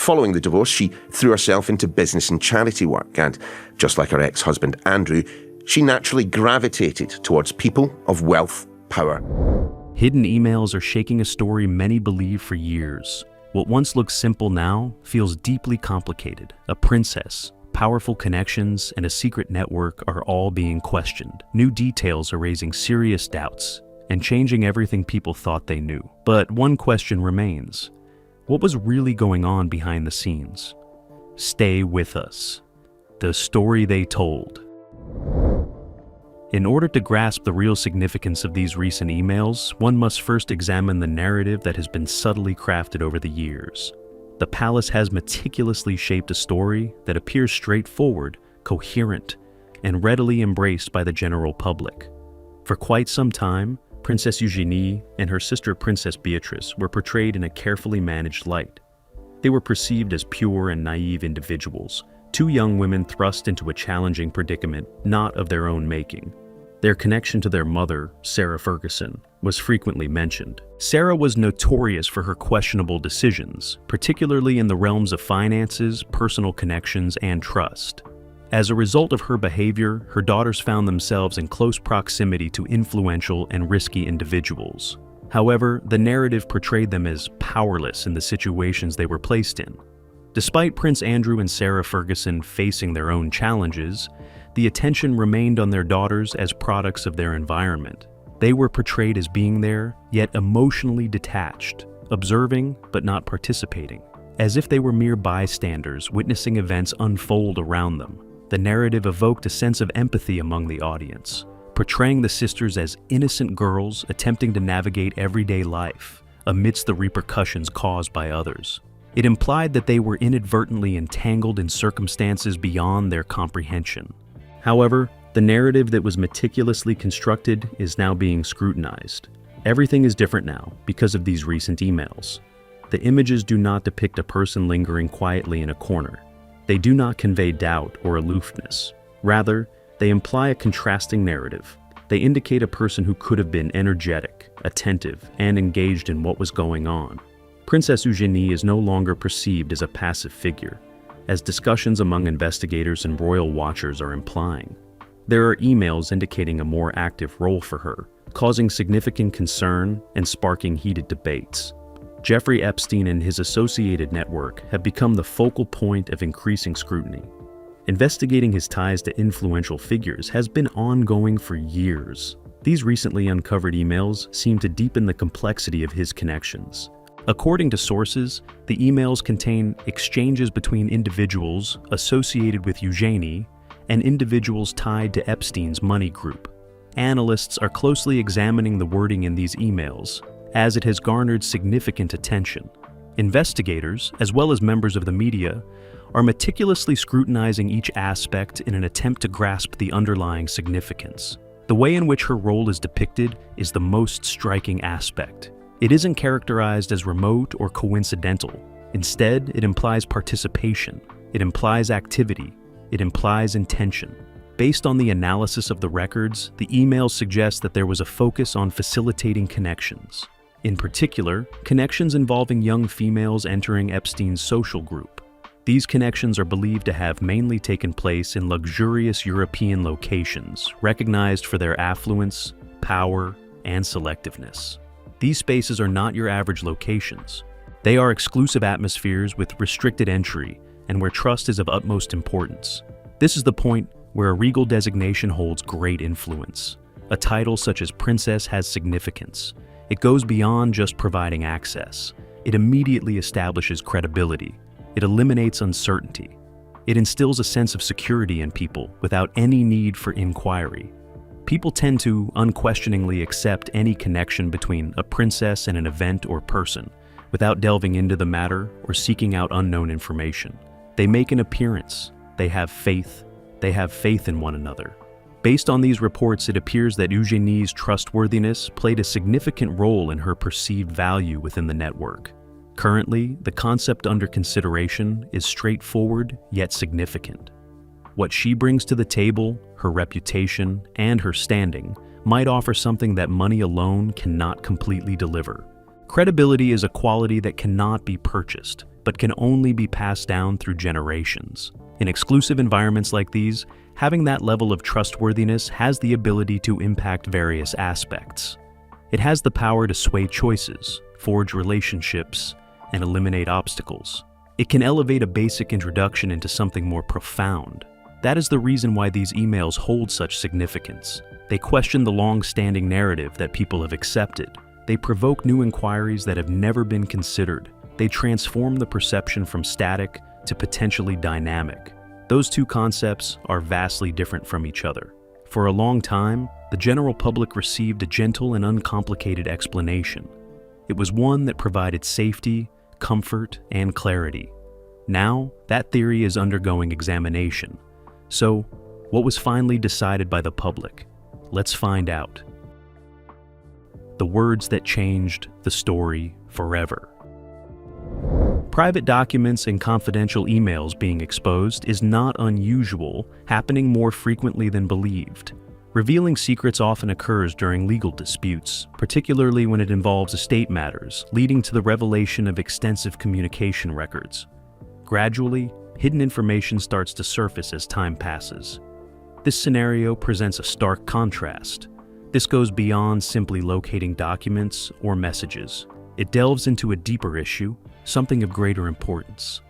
Following the divorce, she threw herself into business and charity work, and just like her ex-husband Andrew, she naturally gravitated towards people of wealth, power. Hidden emails are shaking a story many believe for years. What once looked simple now feels deeply complicated. A princess, powerful connections, and a secret network are all being questioned. New details are raising serious doubts and changing everything people thought they knew. But one question remains. What was really going on behind the scenes? Stay with us. The story they told. In order to grasp the real significance of these recent emails, one must first examine the narrative that has been subtly crafted over the years. The palace has meticulously shaped a story that appears straightforward, coherent, and readily embraced by the general public. For quite some time, Princess Eugenie and her sister Princess Beatrice were portrayed in a carefully managed light. They were perceived as pure and naive individuals, two young women thrust into a challenging predicament not of their own making. Their connection to their mother, Sarah Ferguson, was frequently mentioned. Sarah was notorious for her questionable decisions, particularly in the realms of finances, personal connections, and trust. As a result of her behavior, her daughters found themselves in close proximity to influential and risky individuals. However, the narrative portrayed them as powerless in the situations they were placed in. Despite Prince Andrew and Sarah Ferguson facing their own challenges, the attention remained on their daughters as products of their environment. They were portrayed as being there, yet emotionally detached, observing but not participating, as if they were mere bystanders witnessing events unfold around them. The narrative evoked a sense of empathy among the audience, portraying the sisters as innocent girls attempting to navigate everyday life amidst the repercussions caused by others. It implied that they were inadvertently entangled in circumstances beyond their comprehension. However, the narrative that was meticulously constructed is now being scrutinized. Everything is different now because of these recent emails. The images do not depict a person lingering quietly in a corner. They do not convey doubt or aloofness. Rather, they imply a contrasting narrative. They indicate a person who could have been energetic, attentive, and engaged in what was going on. Princess Eugenie is no longer perceived as a passive figure, as discussions among investigators and royal watchers are implying. There are emails indicating a more active role for her, causing significant concern and sparking heated debates. Jeffrey Epstein and his associated network have become the focal point of increasing scrutiny. Investigating his ties to influential figures has been ongoing for years. These recently uncovered emails seem to deepen the complexity of his connections. According to sources, the emails contain exchanges between individuals associated with Eugenie and individuals tied to Epstein's money group. Analysts are closely examining the wording in these emails, as it has garnered significant attention. Investigators, as well as members of the media, are meticulously scrutinizing each aspect in an attempt to grasp the underlying significance. The way in which her role is depicted is the most striking aspect. It isn't characterized as remote or coincidental. Instead, it implies participation. It implies activity. It implies intention. Based on the analysis of the records, the emails suggest that there was a focus on facilitating connections. In particular, connections involving young females entering Epstein's social group. These connections are believed to have mainly taken place in luxurious European locations, recognized for their affluence, power, and selectiveness. These spaces are not your average locations. They are exclusive atmospheres with restricted entry and where trust is of utmost importance. This is the point where a regal designation holds great influence. A title such as princess has significance. It goes beyond just providing access. It immediately establishes credibility. It eliminates uncertainty. It instills a sense of security in people without any need for inquiry. People tend to unquestioningly accept any connection between a princess and an event or person without delving into the matter or seeking out unknown information. They make an appearance. They have faith. They have faith in one another. Based on these reports, it appears that Eugenie's trustworthiness played a significant role in her perceived value within the network. Currently, the concept under consideration is straightforward yet significant. What she brings to the table, her reputation, and her standing might offer something that money alone cannot completely deliver. Credibility is a quality that cannot be purchased. but can only be passed down through generations. In exclusive environments like these, having that level of trustworthiness has the ability to impact various aspects. It has the power to sway choices, forge relationships, and eliminate obstacles. It can elevate a basic introduction into something more profound. That is the reason why these emails hold such significance. They question the long-standing narrative that people have accepted. They provoke new inquiries that have never been considered. They transform the perception from static to potentially dynamic. Those two concepts are vastly different from each other. For a long time, the general public received a gentle and uncomplicated explanation. It was one that provided safety, comfort, and clarity. Now, that theory is undergoing examination. So, what was finally decided by the public? Let's find out. The words that changed the story forever. Private documents and confidential emails being exposed is not unusual, happening more frequently than believed. Revealing secrets often occurs during legal disputes, particularly when it involves estate matters, leading to the revelation of extensive communication records. Gradually, hidden information starts to surface as time passes. This scenario presents a stark contrast. This goes beyond simply locating documents or messages. It delves into a deeper issue, something of greater importance.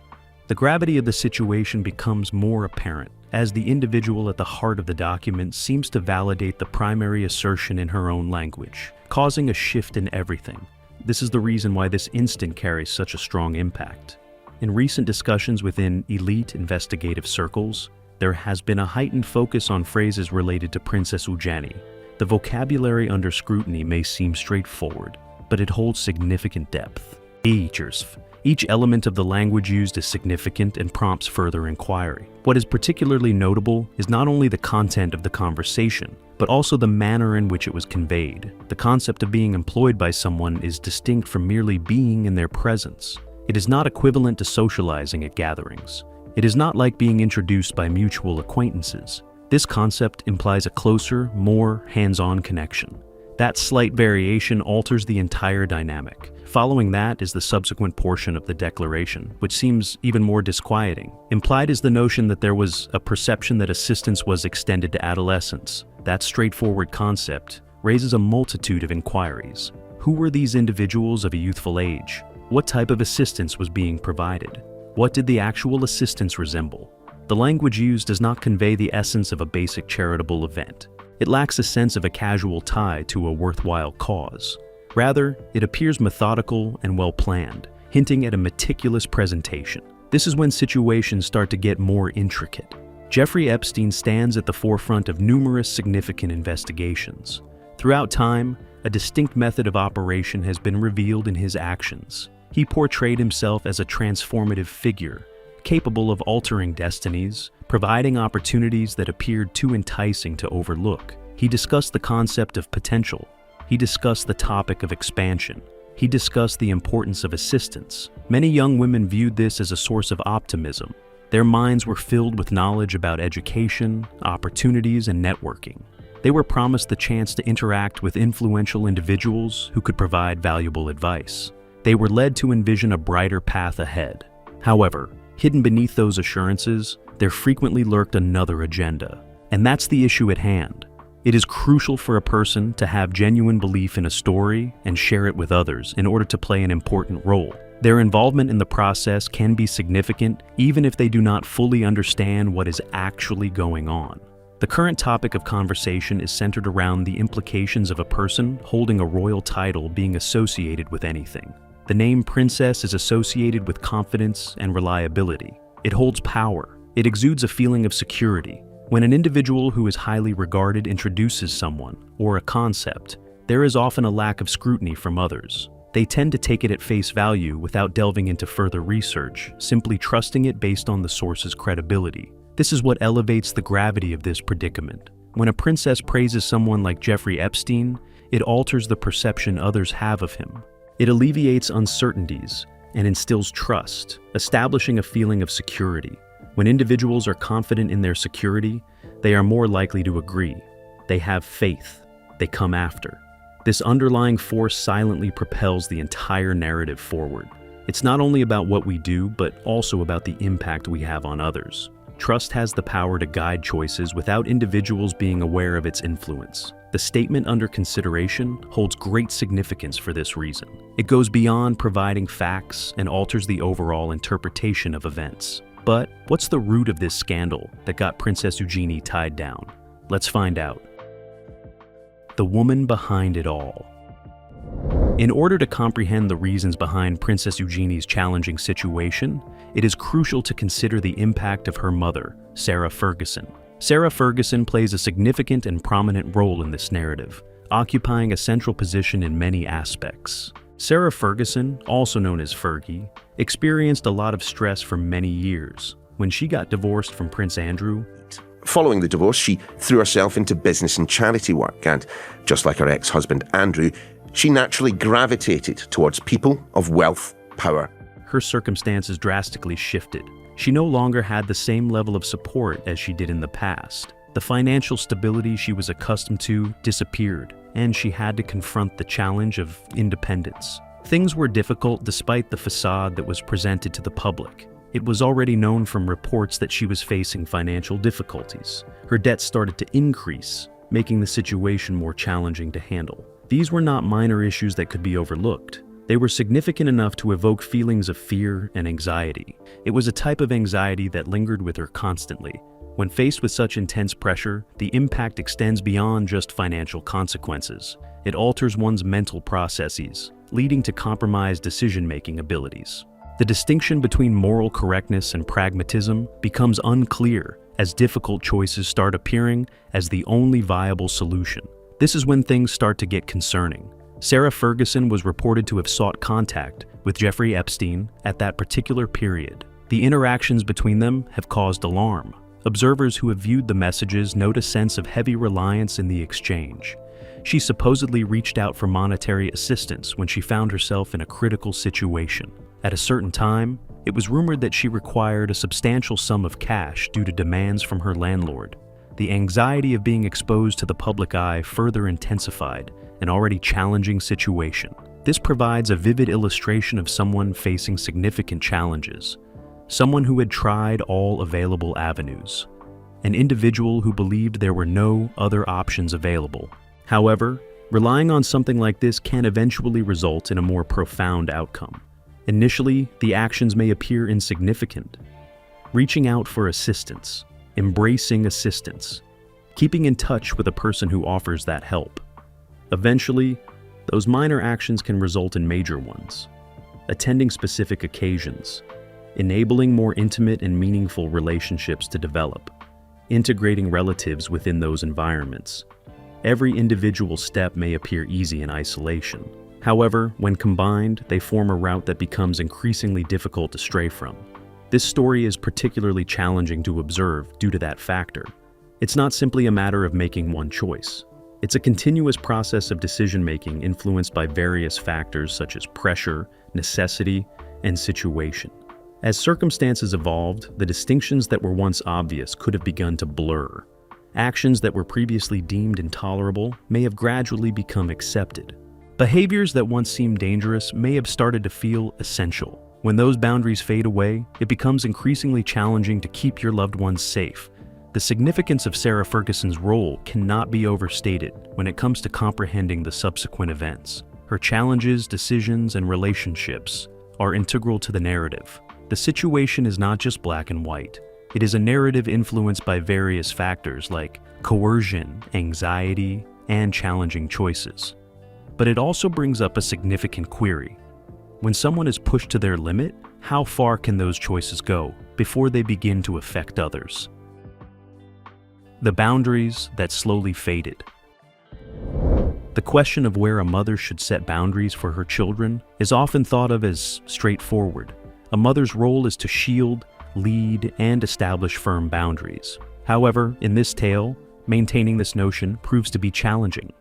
The gravity of the situation becomes more apparent as the individual at the heart of the document seems to validate the primary assertion in her own language, causing a shift in everything. This is the reason why this instant carries such a strong impact. In recent discussions within elite investigative circles, there has been a heightened focus on phrases related to Princess Eugenie. The vocabulary under scrutiny may seem straightforward, but it holds significant depth. Each element of the language used is significant and prompts further inquiry. What is particularly notable is not only the content of the conversation, but also the manner in which it was conveyed. The concept of being employed by someone is distinct from merely being in their presence. It is not equivalent to socializing at gatherings. It is not like being introduced by mutual acquaintances. This concept implies a closer, more hands-on connection. That slight variation alters the entire dynamic. Following that is the subsequent portion of the declaration, which seems even more disquieting. Implied is the notion that there was a perception that assistance was extended to adolescents. That straightforward concept raises a multitude of inquiries. Who were these individuals of a youthful age? What type of assistance was being provided? What did the actual assistance resemble? The language used does not convey the essence of a basic charitable event. It lacks a sense of a casual tie to a worthwhile cause. Rather, it appears methodical and well-planned, hinting at a meticulous presentation. This is when situations start to get more intricate. Jeffrey Epstein stands at the forefront of numerous significant investigations. Throughout time, a distinct method of operation has been revealed in his actions. He portrayed himself as a transformative figure, capable of altering destinies, providing opportunities that appeared too enticing to overlook. He discussed the concept of potential. He discussed the topic of expansion. He discussed the importance of assistance. Many young women viewed this as a source of optimism. Their minds were filled with knowledge about education, opportunities, and networking. They were promised the chance to interact with influential individuals who could provide valuable advice. They were led to envision a brighter path ahead. However, hidden beneath those assurances, there frequently lurked another agenda. And that's the issue at hand. It is crucial for a person to have genuine belief in a story and share it with others in order to play an important role. Their involvement in the process can be significant even if they do not fully understand what is actually going on. The current topic of conversation is centered around the implications of a person holding a royal title being associated with anything. The name princess is associated with confidence and reliability. It holds power. It exudes a feeling of security. When an individual who is highly regarded introduces someone or a concept, there is often a lack of scrutiny from others. They tend to take it at face value without delving into further research, simply trusting it based on the source's credibility. This is what elevates the gravity of this predicament. When a princess praises someone like Jeffrey Epstein, it alters the perception others have of him. It alleviates uncertainties and instills trust, establishing a feeling of security. When individuals are confident in their security, they are more likely to agree. They have faith. They come after. This underlying force silently propels the entire narrative forward. It's not only about what we do, but also about the impact we have on others. Trust has the power to guide choices without individuals being aware of its influence. The statement under consideration holds great significance for this reason. It goes beyond providing facts and alters the overall interpretation of events. But what's the root of this scandal that got Princess Eugenie tied down? Let's find out. The woman behind it all. In order to comprehend the reasons behind Princess Eugenie's challenging situation, it is crucial to consider the impact of her mother, Sarah Ferguson. Sarah Ferguson plays a significant and prominent role in this narrative, occupying a central position in many aspects. Sarah Ferguson, also known as Fergie, experienced a lot of stress for many years. When she got divorced from Prince Andrew, following the divorce, she threw herself into business and charity work, and just like her ex-husband Andrew, she naturally gravitated towards people of wealth, power. Her circumstances drastically shifted. She no longer had the same level of support as she did in the past. The financial stability she was accustomed to disappeared, and she had to confront the challenge of independence. Things were difficult despite the facade that was presented to the public. It was already known from reports that she was facing financial difficulties. Her debts started to increase, making the situation more challenging to handle. These were not minor issues that could be overlooked. They were significant enough to evoke feelings of fear and anxiety. It was a type of anxiety that lingered with her constantly. When faced with such intense pressure, the impact extends beyond just financial consequences. It alters one's mental processes, leading to compromised decision-making abilities. The distinction between moral correctness and pragmatism becomes unclear as difficult choices start appearing as the only viable solution. This is when things start to get concerning. Sarah Ferguson was reported to have sought contact with Jeffrey Epstein at that particular period. The interactions between them have caused alarm. Observers who have viewed the messages note a sense of heavy reliance in the exchange. She supposedly reached out for monetary assistance when she found herself in a critical situation. At a certain time, it was rumored that she required a substantial sum of cash due to demands from her landlord. The anxiety of being exposed to the public eye further intensified an already challenging situation. This provides a vivid illustration of someone facing significant challenges, someone who had tried all available avenues, an individual who believed there were no other options available. However, relying on something like this can eventually result in a more profound outcome. Initially, the actions may appear insignificant. Reaching out for assistance, embracing assistance, keeping in touch with a person who offers that help. Eventually, those minor actions can result in major ones. Attending specific occasions, enabling more intimate and meaningful relationships to develop, integrating relatives within those environments. Every individual step may appear easy in isolation. However, when combined, they form a route that becomes increasingly difficult to stray from. This story is particularly challenging to observe due to that factor. It's not simply a matter of making one choice. It's a continuous process of decision-making influenced by various factors such as pressure, necessity, and situation. As circumstances evolved, the distinctions that were once obvious could have begun to blur. Actions that were previously deemed intolerable may have gradually become accepted. Behaviors that once seemed dangerous may have started to feel essential. When those boundaries fade away, it becomes increasingly challenging to keep your loved ones safe. The significance of Sarah Ferguson's role cannot be overstated when it comes to comprehending the subsequent events. Her challenges, decisions, and relationships are integral to the narrative. The situation is not just black and white. It is a narrative influenced by various factors like coercion, anxiety, and challenging choices. But it also brings up a significant query. When someone is pushed to their limit, how far can those choices go before they begin to affect others? The boundaries that slowly faded. The question of where a mother should set boundaries for her children is often thought of as straightforward. A mother's role is to shield, lead, and establish firm boundaries. However, in this tale, maintaining this notion proves to be challenging.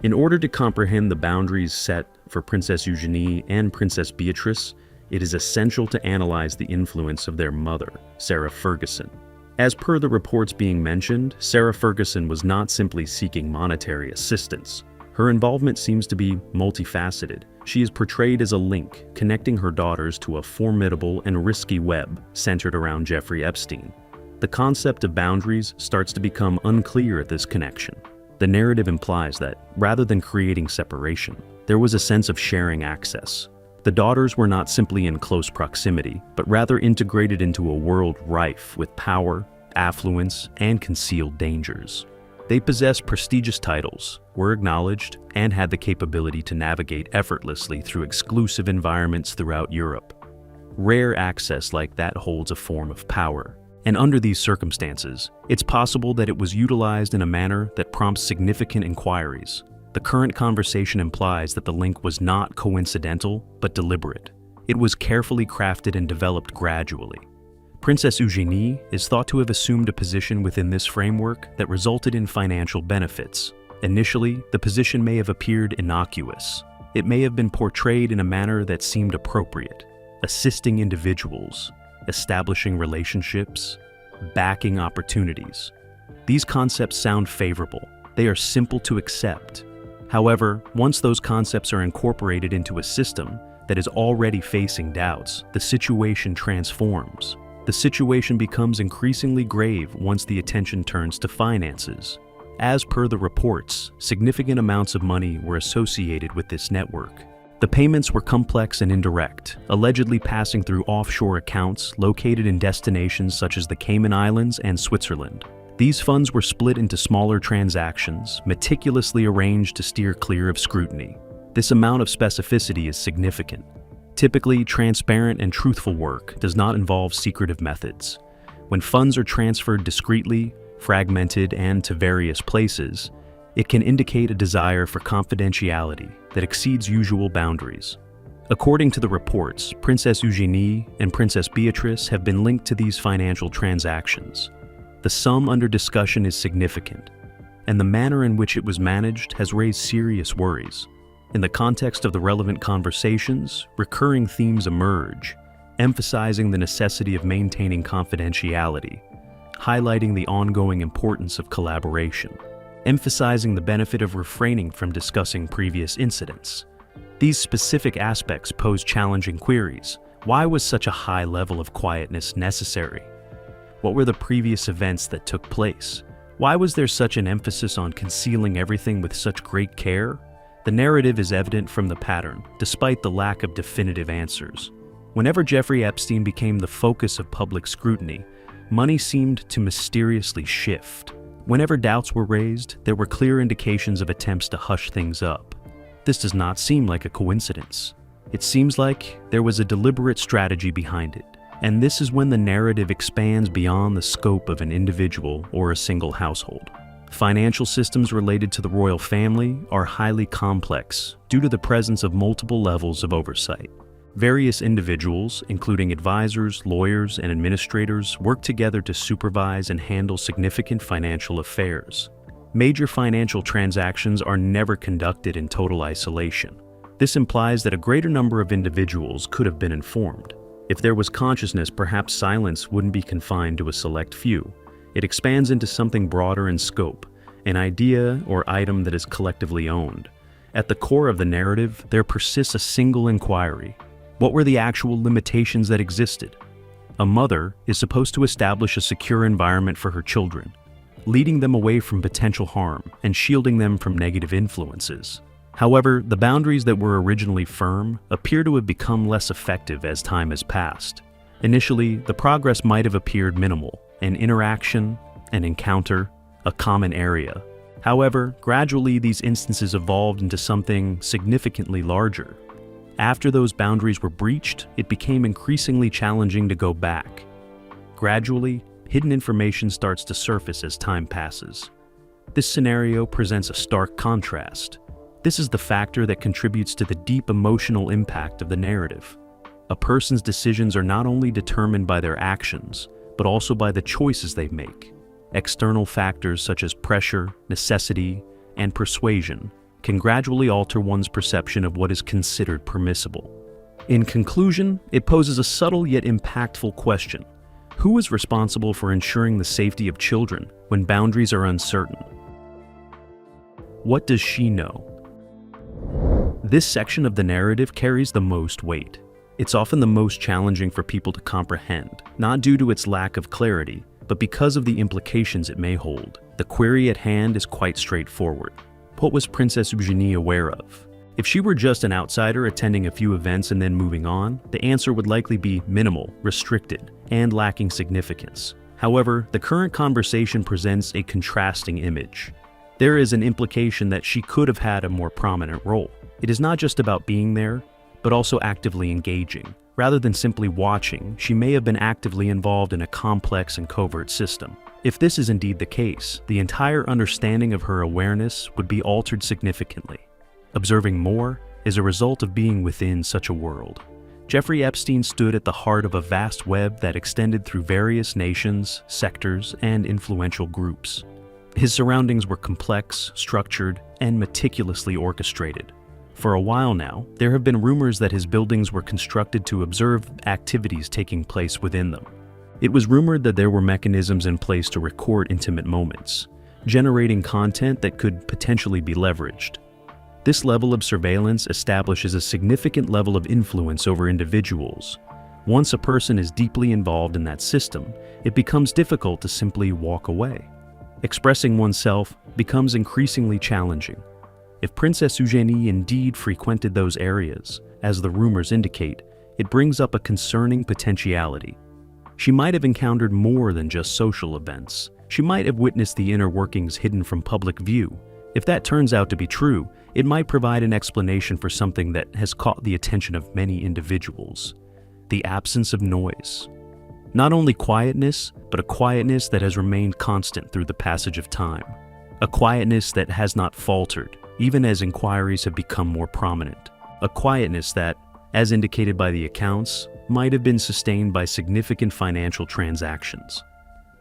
In order to comprehend the boundaries set for Princess Eugenie and Princess Beatrice, it is essential to analyze the influence of their mother, Sarah Ferguson. As per the reports being mentioned, Sarah Ferguson was not simply seeking monetary assistance. Her involvement seems to be multifaceted. She is portrayed as a link connecting her daughters to a formidable and risky web centered around Jeffrey Epstein. The concept of boundaries starts to become unclear at this connection. The narrative implies that, rather than creating separation, there was a sense of sharing access. The daughters were not simply in close proximity, but rather integrated into a world rife with power, affluence, and concealed dangers. They possessed prestigious titles, were acknowledged, and had the capability to navigate effortlessly through exclusive environments throughout Europe. Rare access like that holds a form of power. And under these circumstances, it's possible that it was utilized in a manner that prompts significant inquiries. The current conversation implies that the link was not coincidental, but deliberate. It was carefully crafted and developed gradually. Princess Eugenie is thought to have assumed a position within this framework that resulted in financial benefits. Initially, the position may have appeared innocuous. It may have been portrayed in a manner that seemed appropriate, assisting individuals, establishing relationships, backing opportunities. These concepts sound favorable. They are simple to accept. However, once those concepts are incorporated into a system that is already facing doubts, the situation transforms. The situation becomes increasingly grave once the attention turns to finances. As per the reports, significant amounts of money were associated with this network. The payments were complex and indirect, allegedly passing through offshore accounts located in destinations such as the Cayman Islands and Switzerland. These funds were split into smaller transactions, meticulously arranged to steer clear of scrutiny. This amount of specificity is significant. Typically, transparent and truthful work does not involve secretive methods. When funds are transferred discreetly, fragmented, and to various places, it can indicate a desire for confidentiality that exceeds usual boundaries. According to the reports, Princess Eugenie and Princess Beatrice have been linked to these financial transactions. The sum under discussion is significant, and the manner in which it was managed has raised serious worries. In the context of the relevant conversations, recurring themes emerge, emphasizing the necessity of maintaining confidentiality, highlighting the ongoing importance of collaboration, emphasizing the benefit of refraining from discussing previous incidents. These specific aspects pose challenging queries. Why was such a high level of quietness necessary? What were the previous events that took place? Why was there such an emphasis on concealing everything with such great care? The narrative is evident from the pattern, despite the lack of definitive answers. Whenever Jeffrey Epstein became the focus of public scrutiny, money seemed to mysteriously shift. Whenever doubts were raised, there were clear indications of attempts to hush things up. This does not seem like a coincidence. It seems like there was a deliberate strategy behind it, and this is when the narrative expands beyond the scope of an individual or a single household. Financial systems related to the royal family are highly complex due to the presence of multiple levels of oversight. Various individuals, including advisors, lawyers, and administrators, work together to supervise and handle significant financial affairs. Major financial transactions are never conducted in total isolation. This implies that a greater number of individuals could have been informed. If there was consciousness, perhaps silence wouldn't be confined to a select few. It expands into something broader in scope, an idea or item that is collectively owned. At the core of the narrative, there persists a single inquiry. What were the actual limitations that existed? A mother is supposed to establish a secure environment for her children, leading them away from potential harm and shielding them from negative influences. However, the boundaries that were originally firm appear to have become less effective as time has passed. Initially, the progress might have appeared minimal, an interaction, an encounter, a common area. However, gradually these instances evolved into something significantly larger. After those boundaries were breached, it became increasingly challenging to go back. Gradually, hidden information starts to surface as time passes. This scenario presents a stark contrast. This is the factor that contributes to the deep emotional impact of the narrative. A person's decisions are not only determined by their actions, but also by the choices they make. External factors such as pressure, necessity, and persuasion can gradually alter one's perception of what is considered permissible. In conclusion, it poses a subtle yet impactful question. Who is responsible for ensuring the safety of children when boundaries are uncertain? What does she know? This section of the narrative carries the most weight. It's often the most challenging for people to comprehend, not due to its lack of clarity, but because of the implications it may hold. The query at hand is quite straightforward. What was Princess Eugenie aware of? If she were just an outsider attending a few events and then moving on, the answer would likely be minimal, restricted, and lacking significance. However, the current conversation presents a contrasting image. There is an implication that she could have had a more prominent role. It is not just about being there, but also actively engaging. Rather than simply watching, she may have been actively involved in a complex and covert system. If this is indeed the case, the entire understanding of her awareness would be altered significantly. Observing more is a result of being within such a world. Jeffrey Epstein stood at the heart of a vast web that extended through various nations, sectors, and influential groups. His surroundings were complex, structured, and meticulously orchestrated. For a while now, there have been rumors that his buildings were constructed to observe activities taking place within them. It was rumored that there were mechanisms in place to record intimate moments, generating content that could potentially be leveraged. This level of surveillance establishes a significant level of influence over individuals. Once a person is deeply involved in that system, it becomes difficult to simply walk away. Expressing oneself becomes increasingly challenging. If Princess Eugenie indeed frequented those areas, as the rumors indicate, it brings up a concerning potentiality. She might have encountered more than just social events. She might have witnessed the inner workings hidden from public view. If that turns out to be true, it might provide an explanation for something that has caught the attention of many individuals: the absence of noise. Not only quietness, but a quietness that has remained constant through the passage of time. A quietness that has not faltered, even as inquiries have become more prominent. A quietness that, as indicated by the accounts, might have been sustained by significant financial transactions.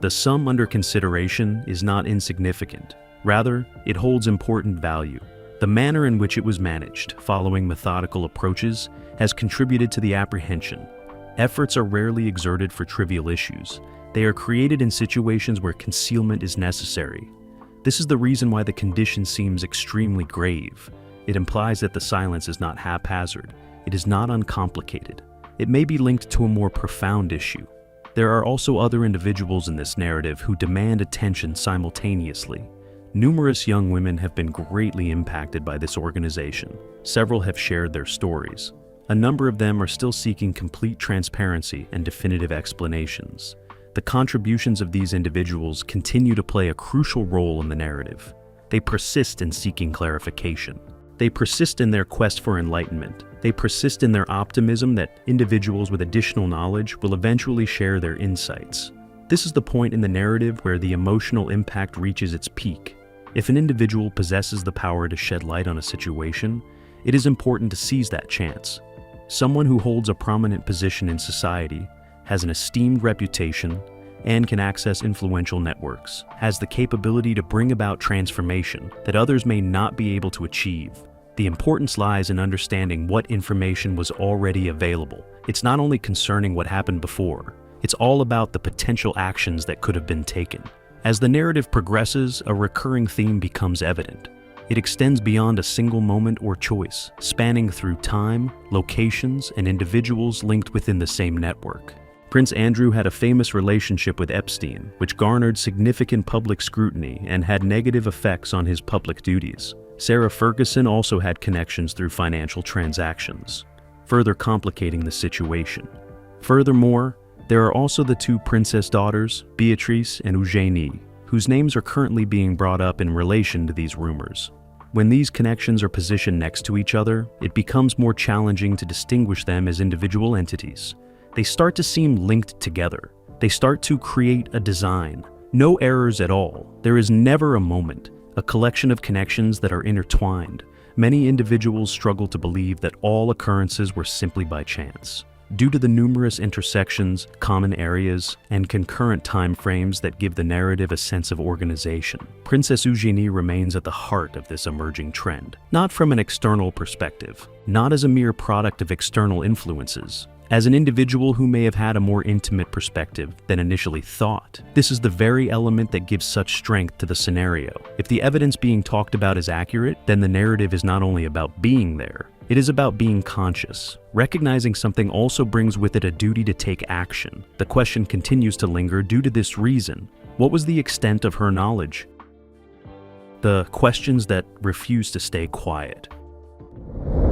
The sum under consideration is not insignificant. Rather, it holds important value. The manner in which it was managed, following methodical approaches, has contributed to the apprehension. Efforts are rarely exerted for trivial issues. They are created in situations where concealment is necessary. This is the reason why the condition seems extremely grave. It implies that the silence is not haphazard. It is not uncomplicated. It may be linked to a more profound issue. There are also other individuals in this narrative who demand attention simultaneously. Numerous young women have been greatly impacted by this organization. Several have shared their stories. A number of them are still seeking complete transparency and definitive explanations. The contributions of these individuals continue to play a crucial role in the narrative. They persist in seeking clarification. They persist in their quest for enlightenment. They persist in their optimism that individuals with additional knowledge will eventually share their insights. This is the point in the narrative where the emotional impact reaches its peak. If an individual possesses the power to shed light on a situation, it is important to seize that chance. Someone who holds a prominent position in society, has an esteemed reputation, and can access influential networks, has the capability to bring about transformation that others may not be able to achieve. The importance lies in understanding what information was already available. It's not only concerning what happened before, it's all about the potential actions that could have been taken. As the narrative progresses, a recurring theme becomes evident. It extends beyond a single moment or choice, spanning through time, locations, and individuals linked within the same network. Prince Andrew had a famous relationship with Epstein, which garnered significant public scrutiny and had negative effects on his public duties. Sarah Ferguson also had connections through financial transactions, further complicating the situation. Furthermore, there are also the two princess daughters, Beatrice and Eugenie, whose names are currently being brought up in relation to these rumors. When these connections are positioned next to each other, it becomes more challenging to distinguish them as individual entities. They start to seem linked together. They start to create a design. No errors at all. There is never a moment, a collection of connections that are intertwined. Many individuals struggle to believe that all occurrences were simply by chance. Due to the numerous intersections, common areas, and concurrent time frames that give the narrative a sense of organization, Princess Eugenie remains at the heart of this emerging trend. Not from an external perspective, not as a mere product of external influences, as an individual who may have had a more intimate perspective than initially thought. This is the very element that gives such strength to the scenario. If the evidence being talked about is accurate, then the narrative is not only about being there, It is about being conscious. Recognizing something also brings with it a duty to take action. The question continues to linger due to this reason. What was the extent of her knowledge? The questions that refuse to stay quiet.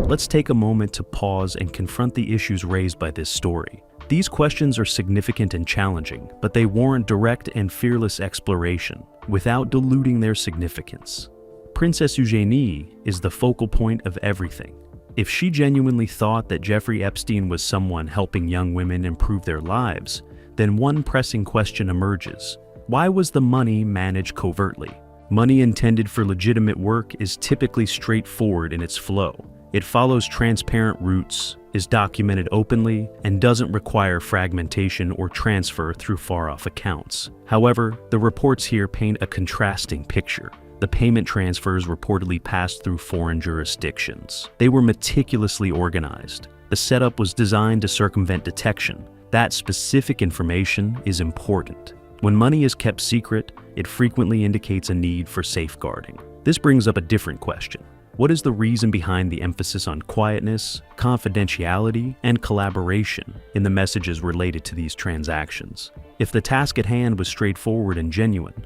Let's take a moment to pause and confront the issues raised by this story. These questions are significant and challenging, but they warrant direct and fearless exploration without diluting their significance. Princess Eugenie is the focal point of everything. If she genuinely thought that Jeffrey Epstein was someone helping young women improve their lives, then one pressing question emerges. Why was the money managed covertly? Money intended for legitimate work is typically straightforward in its flow. It follows transparent routes, is documented openly, and doesn't require fragmentation or transfer through far-off accounts. However, the reports here paint a contrasting picture. The payment transfers reportedly passed through foreign jurisdictions. They were meticulously organized. The setup was designed to circumvent detection. That specific information is important. When money is kept secret, it frequently indicates a need for safeguarding. This brings up a different question. What is the reason behind the emphasis on quietness, confidentiality, and collaboration in the messages related to these transactions? If the task at hand was straightforward and genuine,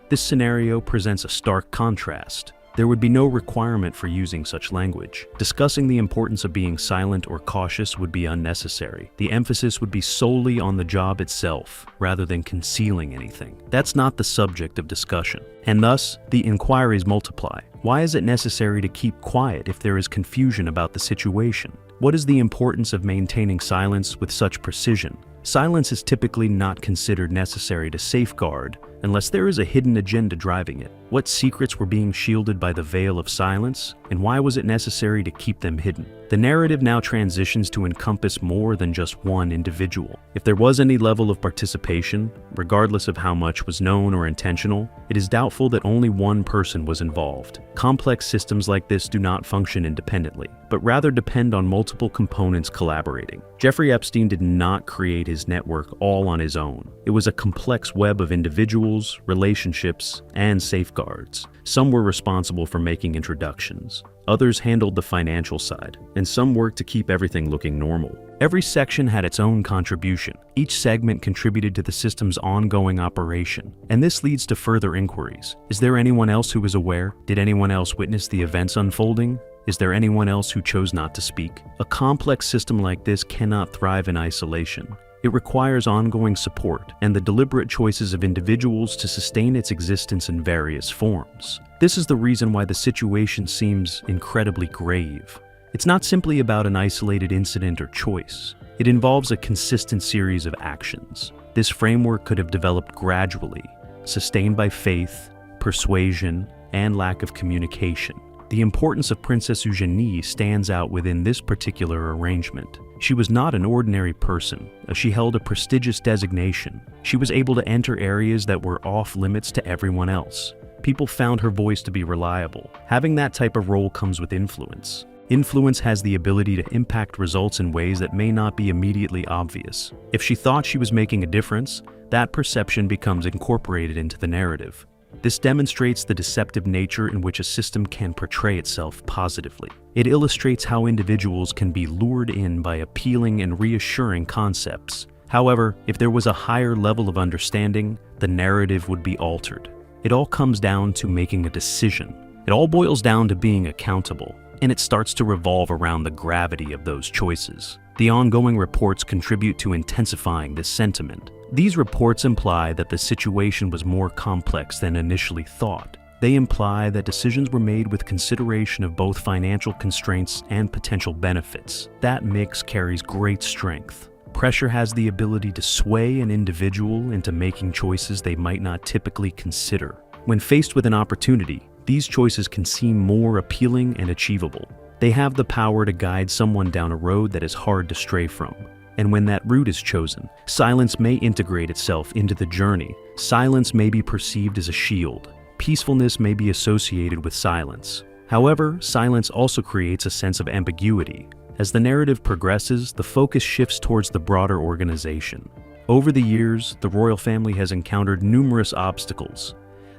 this scenario presents a stark contrast. There would be no requirement for using such language. Discussing the importance of being silent or cautious would be unnecessary. The emphasis would be solely on the job itself, rather than concealing anything. That's not the subject of discussion. And thus, the inquiries multiply. Why is it necessary to keep quiet if there is confusion about the situation? What is the importance of maintaining silence with such precision? Silence is typically not considered necessary to safeguard unless there is a hidden agenda driving it. What secrets were being shielded by the veil of silence, and why was it necessary to keep them hidden? The narrative now transitions to encompass more than just one individual. If there was any level of participation, regardless of how much was known or intentional, it is doubtful that only one person was involved. Complex systems like this do not function independently, but rather depend on multiple components collaborating. Jeffrey Epstein did not create his network all on his own. It was a complex web of individuals, relationships, and safeguards. Some were responsible for making introductions. Others handled the financial side, and some worked to keep everything looking normal. Every section had its own contribution. Each segment contributed to the system's ongoing operation, and this leads to further inquiries. Is there anyone else who was aware? Did anyone else witness the events unfolding? Is there anyone else who chose not to speak? A complex system like this cannot thrive in isolation. It requires ongoing support and the deliberate choices of individuals to sustain its existence in various forms. This is the reason why the situation seems incredibly grave. It's not simply about an isolated incident or choice. It involves a consistent series of actions. This framework could have developed gradually, sustained by faith, persuasion, and lack of communication. The importance of Princess Eugenie stands out within this particular arrangement. She was not an ordinary person. She held a prestigious designation. She was able to enter areas that were off limits to everyone else. People found her voice to be reliable. Having that type of role comes with influence. Influence has the ability to impact results in ways that may not be immediately obvious. If she thought she was making a difference, that perception becomes incorporated into the narrative. This demonstrates the deceptive nature in which a system can portray itself positively. It illustrates how individuals can be lured in by appealing and reassuring concepts. However, if there was a higher level of understanding, the narrative would be altered. It all comes down to making a decision. It all boils down to being accountable, and it starts to revolve around the gravity of those choices. The ongoing reports contribute to intensifying this sentiment. These reports imply that the situation was more complex than initially thought. They imply that decisions were made with consideration of both financial constraints and potential benefits. That mix carries great strength. Pressure has the ability to sway an individual into making choices they might not typically consider. When faced with an opportunity, these choices can seem more appealing and achievable. They have the power to guide someone down a road that is hard to stray from. And when that route is chosen, silence may integrate itself into the journey. Silence may be perceived as a shield. Peacefulness may be associated with silence. However, silence also creates a sense of ambiguity. As the narrative progresses, the focus shifts towards the broader organization. Over the years, the royal family has encountered numerous obstacles.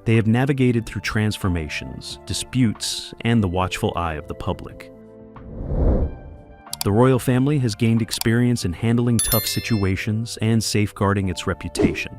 They have navigated through transformations, disputes, and the watchful eye of the public. The royal family has gained experience in handling tough situations and safeguarding its reputation.